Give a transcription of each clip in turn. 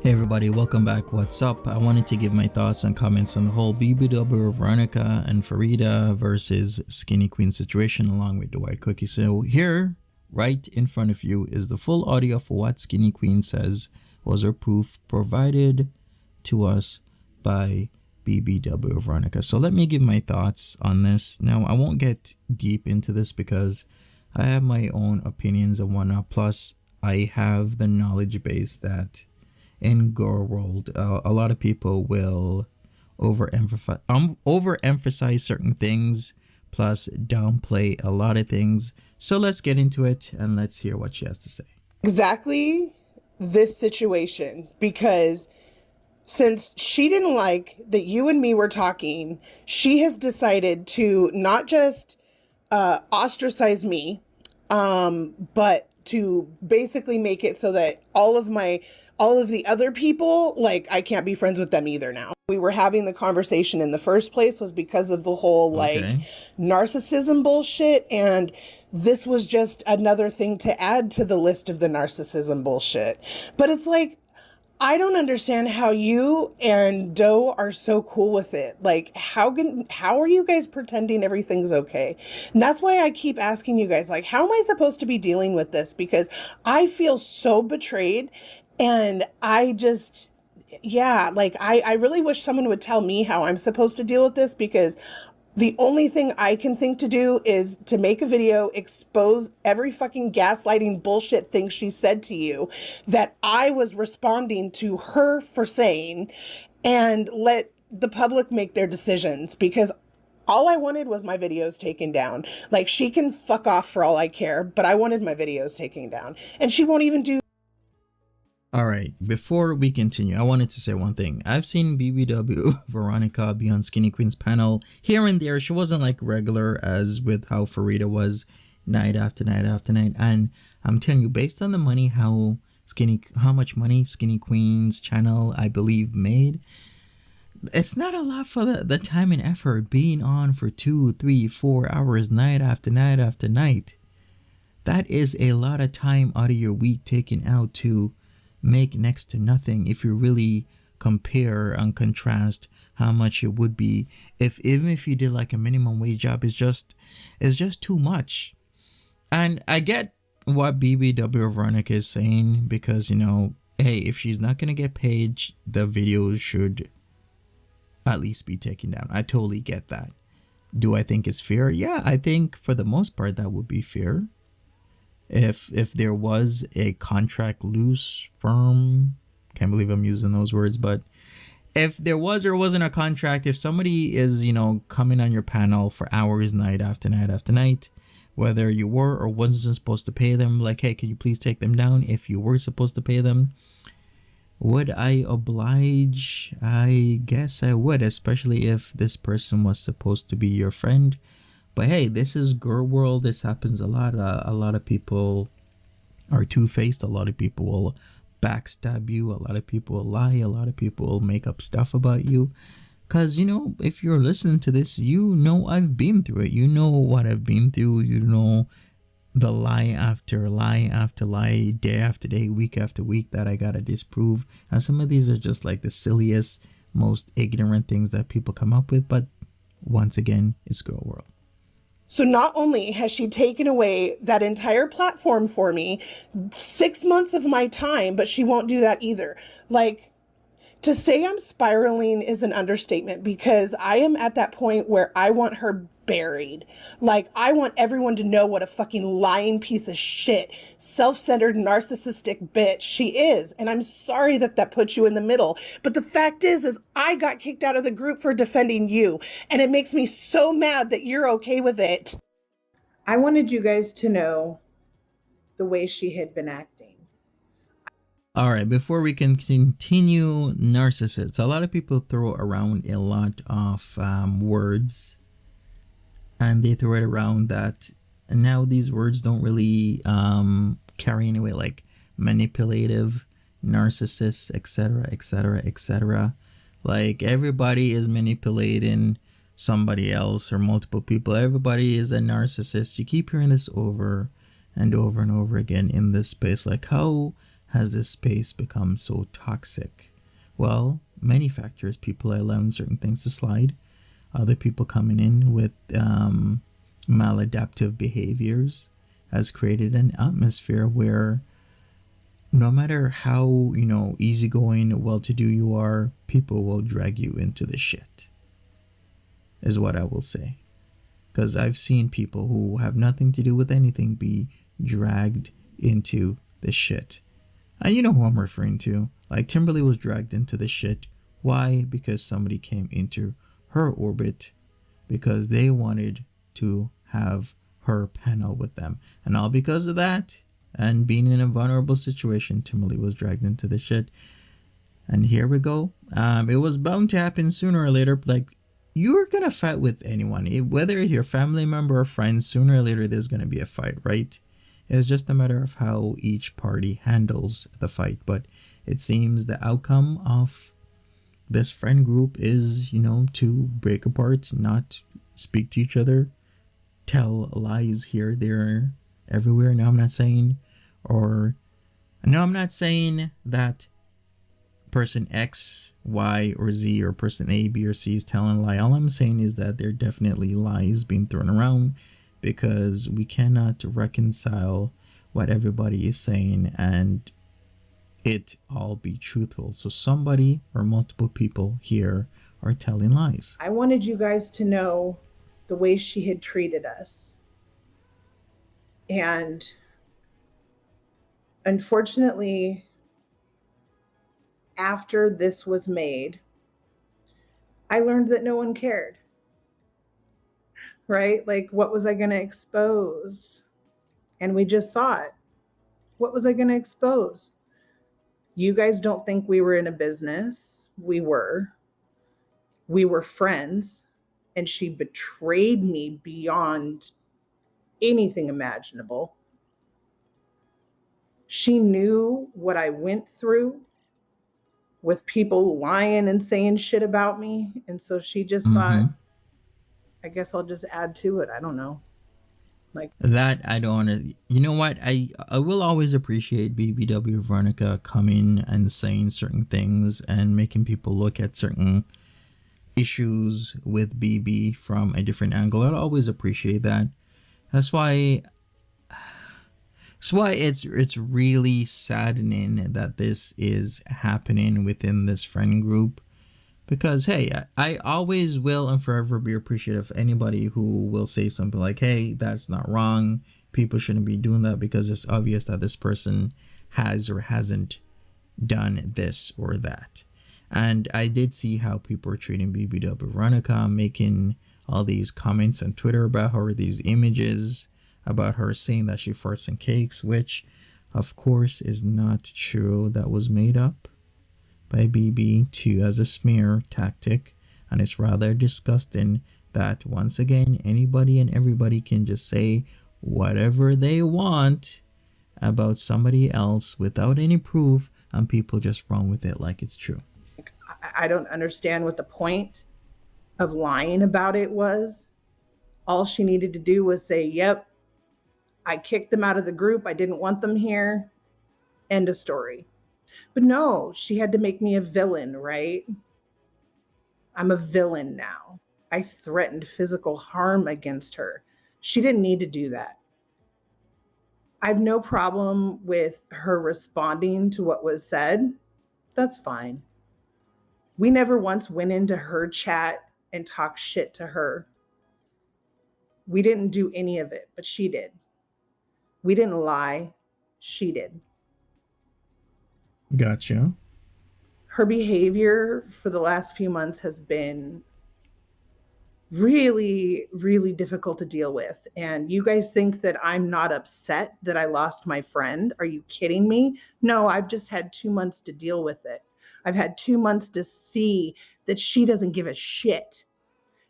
Hey everybody, welcome back. What's up? I wanted to give my thoughts and comments on the whole BBWVeronica and Farida versus Skinny Queen situation along with Doe White Cookie. So here, right in front of you, is the full audio for what Skinny Queen says was her proof provided to us by BBWVeronica. So let me give my thoughts on this. Now, I won't get deep into this because I have my own opinions and whatnot. Plus, I have the knowledge base that in girl world, a lot of people will overemphasize certain things, plus downplay a lot of things. So let's get into it and let's hear what she has to say. Exactly this situation, because since she didn't like that you and me were talking, she has decided to not just ostracize me, but to basically make it so that all of the other people, like, I can't be friends with them either now. We were having the conversation in the first place was because of the whole narcissism bullshit, and this was just another thing to add to the list of the narcissism bullshit. But it's like, I don't understand how you and Doe are so cool with it. Like, how are you guys pretending everything's okay? And that's why I keep asking you guys, like, how am I supposed to be dealing with this? Because I feel so betrayed, and I just, yeah, like, I really wish someone would tell me how I'm supposed to deal with this, because the only thing I can think to do is to make a video, expose every fucking gaslighting bullshit thing she said to you that I was responding to her for saying, and let the public make their decisions, because all I wanted was my videos taken down. Like, she can fuck off for all I care, but I wanted my videos taken down, and she won't even do. All right, before we continue, I wanted to say one thing. I've seen BBWVeronica be on Skinny Queen's panel here and there. She wasn't like regular as with how Farida was night after night after night. And I'm telling you, based on the money, how much money Skinny Queen's channel, I believe, made, it's not a lot for the time and effort being on for 2, 3, 4 hours night after night after night. That is a lot of time out of your week taken out to make next to nothing if you really compare and contrast how much it would be even if you did like a minimum wage job. It's just too much. And I get what BBWVeronica is saying, because, you know, hey, if she's not gonna get paid, the video should at least be taken down. I totally get that. Do I think it's fair? Yeah, I think for the most part that would be fair. If there was a contract loose firm, can't believe I'm using those words, but if there was or wasn't a contract, if somebody is, you know, coming on your panel for hours night after night after night, whether you were or wasn't supposed to pay them, like, hey, can you please take them down? If you were supposed to pay them, would I oblige? I guess I would, especially if this person was supposed to be your friend. But hey, this is girl world. This happens a lot. A lot of people are two-faced. A lot of people will backstab you. A lot of people will lie. A lot of people will make up stuff about you. Because, you know, if you're listening to this, you know I've been through it. You know what I've been through. You know the lie after lie after lie, day after day, week after week that I gotta disprove. And some of these are just like the silliest, most ignorant things that people come up with. But once again, it's girl world. So not only has she taken away that entire platform for me, 6 months of my time, but she won't do that either. Like, to say I'm spiraling is an understatement, because I am at that point where I want her buried. Like, I want everyone to know what a fucking lying piece of shit, self-centered, narcissistic bitch she is. And I'm sorry that puts you in the middle. But the fact is I got kicked out of the group for defending you. And it makes me so mad that you're okay with it. I wanted you guys to know the way she had been acting. All right, before we can continue, narcissists. A lot of people throw around a lot of words, and they throw it around that, and now these words don't really carry any weight, like manipulative, narcissist, etc., etc., etc. Like, everybody is manipulating somebody else or multiple people. Everybody is a narcissist. You keep hearing this over and over and over again in this space. Like, how has this space become so toxic? Well, many factors. People are allowing certain things to slide. Other people coming in with maladaptive behaviors has created an atmosphere where no matter how, easygoing, well-to-do you are, people will drag you into the shit, is what I will say. Because I've seen people who have nothing to do with anything be dragged into the shit. And you know who I'm referring to. Like Timberly was dragged into the shit. Why? Because somebody came into her orbit because they wanted to have her panel with them. And all because of that, and being in a vulnerable situation, Timberly was dragged into the shit. And here we go. It was bound to happen sooner or later. Like, you're going to fight with anyone. Whether it's your family member or friends, sooner or later there's going to be a fight, right? It's just a matter of how each party handles the fight. But it seems the outcome of this friend group is, to break apart, not speak to each other, tell lies here, there, everywhere. Now I'm not saying that person X, Y, or Z, or person A, B, or C is telling a lie. All I'm saying is that there are definitely lies being thrown around because we cannot reconcile what everybody is saying and it all be truthful. So somebody or multiple people here are telling lies. I wanted you guys to know the way she had treated us. And unfortunately, after this was made, I learned that no one cared. Right? Like, what was I going to expose? And we just saw it. What was I going to expose? You guys don't think we were in a business. We were. We were friends. And she betrayed me beyond anything imaginable. She knew what I went through with people lying and saying shit about me. And so she just thought, I guess I'll just add to it. I don't know. Like that, I don't want to. You know what? I will always appreciate BBWVeronica coming and saying certain things and making people look at certain issues with BB from a different angle. I'll always appreciate that. That's why it's really saddening that this is happening within this friend group. Because, hey, I always will and forever be appreciative of anybody who will say something like, hey, that's not wrong. People shouldn't be doing that because it's obvious that this person has or hasn't done this or that. And I did see how people are treating BBWVeronica, making all these comments on Twitter about her, these images about her saying that she farts on cakes, which, of course, is not true. That was made up by BB to as a smear tactic, and it's rather disgusting that once again anybody and everybody can just say whatever they want about somebody else without any proof, and people just run with it like it's true. I don't understand what the point of lying about it was. All she needed to do was say, yep, I kicked them out of the group, I didn't want them here, end of story. But no, she had to make me a villain, right? I'm a villain now. I threatened physical harm against her. She didn't need to do that. I have no problem with her responding to what was said. That's fine. We never once went into her chat and talked shit to her. We didn't do any of it, but she did. We didn't lie. She did. Gotcha. Her behavior for the last few months has been really, really difficult to deal with. And you guys think that I'm not upset that I lost my friend? Are you kidding me? No, I've just had 2 months to deal with it. I've had 2 months to see that she doesn't give a shit.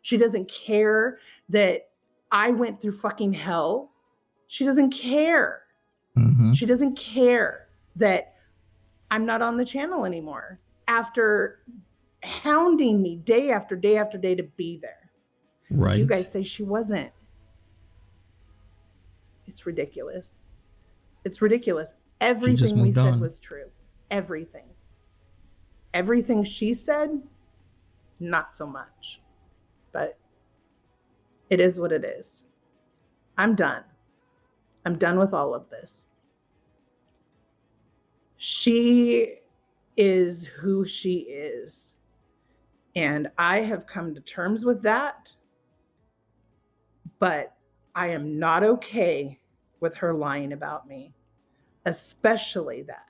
She doesn't care that I went through fucking hell. She doesn't care. She doesn't care that I'm not on the channel anymore after hounding me day after day after day to be there. Right. You guys say she wasn't. It's ridiculous. It's ridiculous. She just Everything we moved said on. was true. Everything. Everything she said, not so much. But it is what it is. I'm done. I'm done with all of this. She is who she is. And I have come to terms with that. But I am not okay with her lying about me, especially that.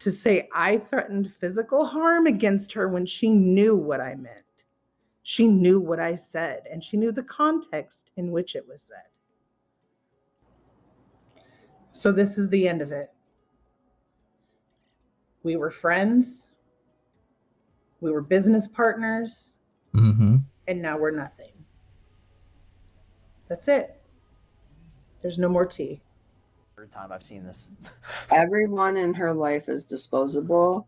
To say I threatened physical harm against her when she knew what I meant. She knew what I said, and she knew the context in which it was said. So this is the end of it. We were friends. We were business partners. Mm-hmm. And now we're nothing. That's it. There's no more tea. Third time I've seen this. Everyone in her life is disposable,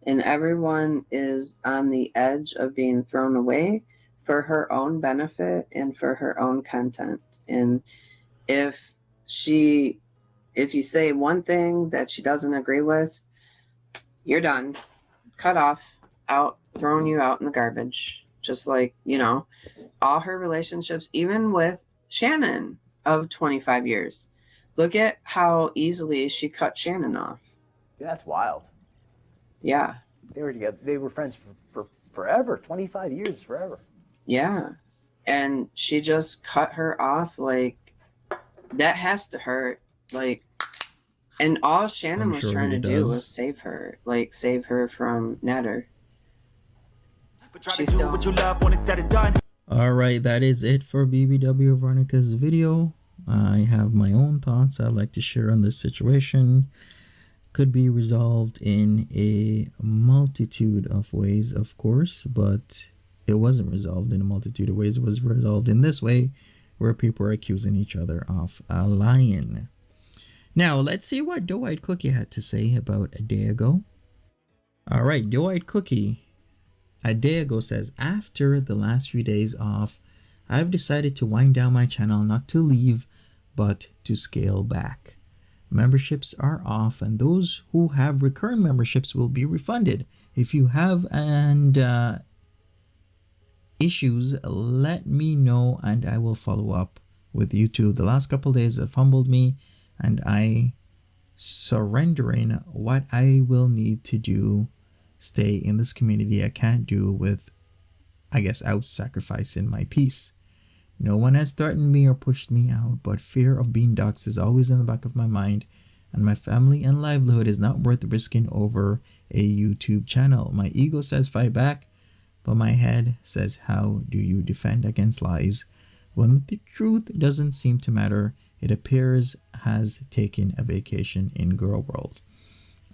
and everyone is on the edge of being thrown away for her own benefit and for her own content. And if you say one thing that she doesn't agree with, you're done, cut off, out, throwing you out in the garbage. Just like, all her relationships, even with Shannon of 25 years. Look at how easily she cut Shannon off. That's wild. Yeah. They were together. They were friends for forever. 25 years, forever. Yeah. And she just cut her off. Like, that has to hurt. Like, and all Shannon was trying to do was save her. Like, save her from Natter. She's still... what you love when it's said and done. All right, that is it for BBWVeronica's video. I have my own thoughts I'd like to share on this situation. Could be resolved in a multitude of ways, of course, but it wasn't resolved in a multitude of ways. It was resolved in this way, where people are accusing each other of lying. Now, let's see what Doe White Cookie had to say about a day ago. All right, Doe White Cookie a day ago says, after the last few days off, I've decided to wind down my channel, not to leave, but to scale back. Memberships are off, and those who have recurring memberships will be refunded. If you have issues, let me know and I will follow up with YouTube. The last couple days have humbled me, and I surrendering what I will need to do, stay in this community. I can't do with, I guess, out sacrificing my peace. No one has threatened me or pushed me out, but fear of being doxxed is always in the back of my mind, and my family and livelihood is not worth risking over a YouTube channel. My ego says fight back, but my head says, how do you defend against lies when the truth doesn't seem to matter? It appears has taken a vacation in Girl World.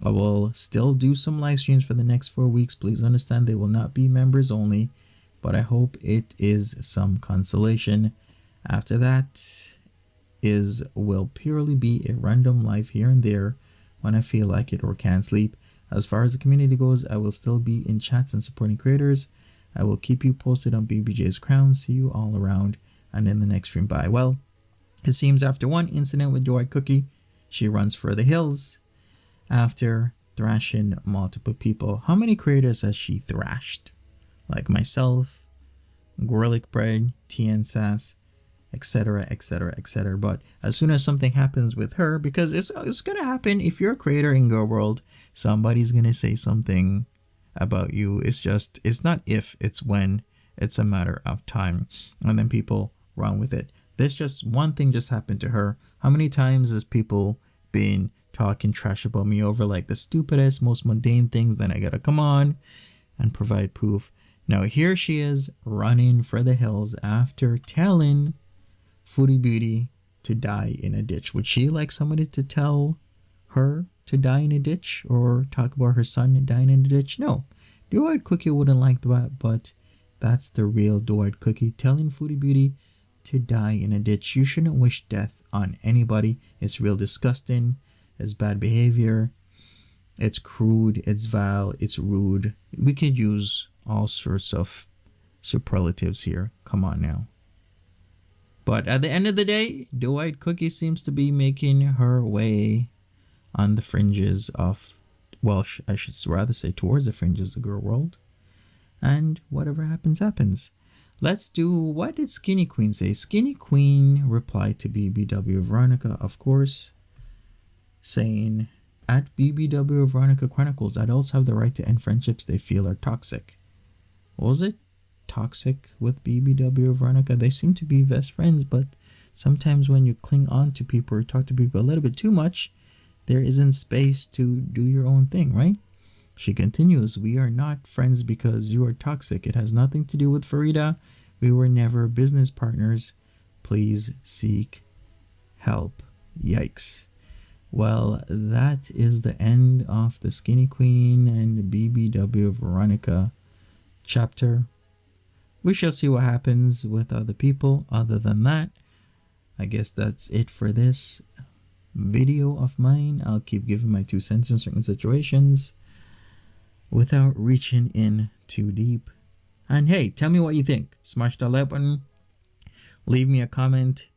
I will still do some live streams for the next 4 weeks. Please understand they will not be members only, but I hope it is some consolation. After that will purely be a random live here and there when I feel like it or can't sleep. As far as the community goes, I will still be in chats and supporting creators. I will keep you posted on BBJ's Crown. See you all around and in the next stream. Bye. Well, it seems after one incident with Doe White Cookie, she runs for the hills after thrashing multiple people. How many creators has she thrashed? Like myself, Gorlick Bread, TN Sass, etc, etc, etc. But as soon as something happens with her, because it's gonna happen if you're a creator in Girl World, somebody's gonna say something about you. It's not if, it's when. It's a matter of time, and then people run with it. There's just one thing just happened to her. How many times has people been talking trash about me over like the stupidest, most mundane things? Then I gotta come on and provide proof. Now here she is running for the hills after telling Foodie Beauty to die in a ditch. Would she like somebody to tell her to die in a ditch or talk about her son dying in a ditch? No. Doe White Cookie wouldn't like that, but that's the real Doe White Cookie telling Foodie Beauty to die in a ditch. You shouldn't wish death on anybody. It's real disgusting. It's bad behavior. It's crude. It's vile. It's rude. We could use all sorts of superlatives here. Come on now. But at the end of the day, Doe White Cookie seems to be making her way on the fringes of, well, I should rather say towards the fringes of the girl world. And whatever happens, happens. Let's do, what did Skinny Queen say? Skinny Queen replied to BBWVeronica, of course, saying, at BBWVeronica Chronicles, adults have the right to end friendships they feel are toxic. What was it? Toxic with BBWVeronica? They seem to be best friends, but sometimes when you cling on to people or talk to people a little bit too much, there isn't space to do your own thing, right? She continues, we are not friends because you are toxic. It has nothing to do with Farida. We were never business partners. Please seek help. Yikes. Well, that is the end of the Skinny Queen and BBWVeronica chapter. We shall see what happens with other people. Other than that, I guess that's it for this video of mine. I'll keep giving my 2 cents in certain situations without reaching in too deep. And hey, tell me what you think. Smash the like button, leave me a comment,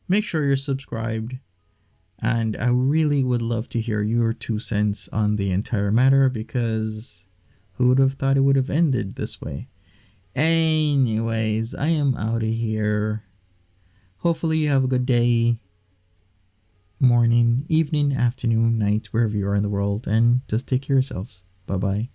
make sure you're subscribed, and I really would love to hear your 2 cents on the entire matter, because who would have thought it would have ended this way? Anyways, I am out of here. Hopefully you have a good day, morning, evening, afternoon, night, wherever you are in the world, and just take care of yourselves. Bye-bye.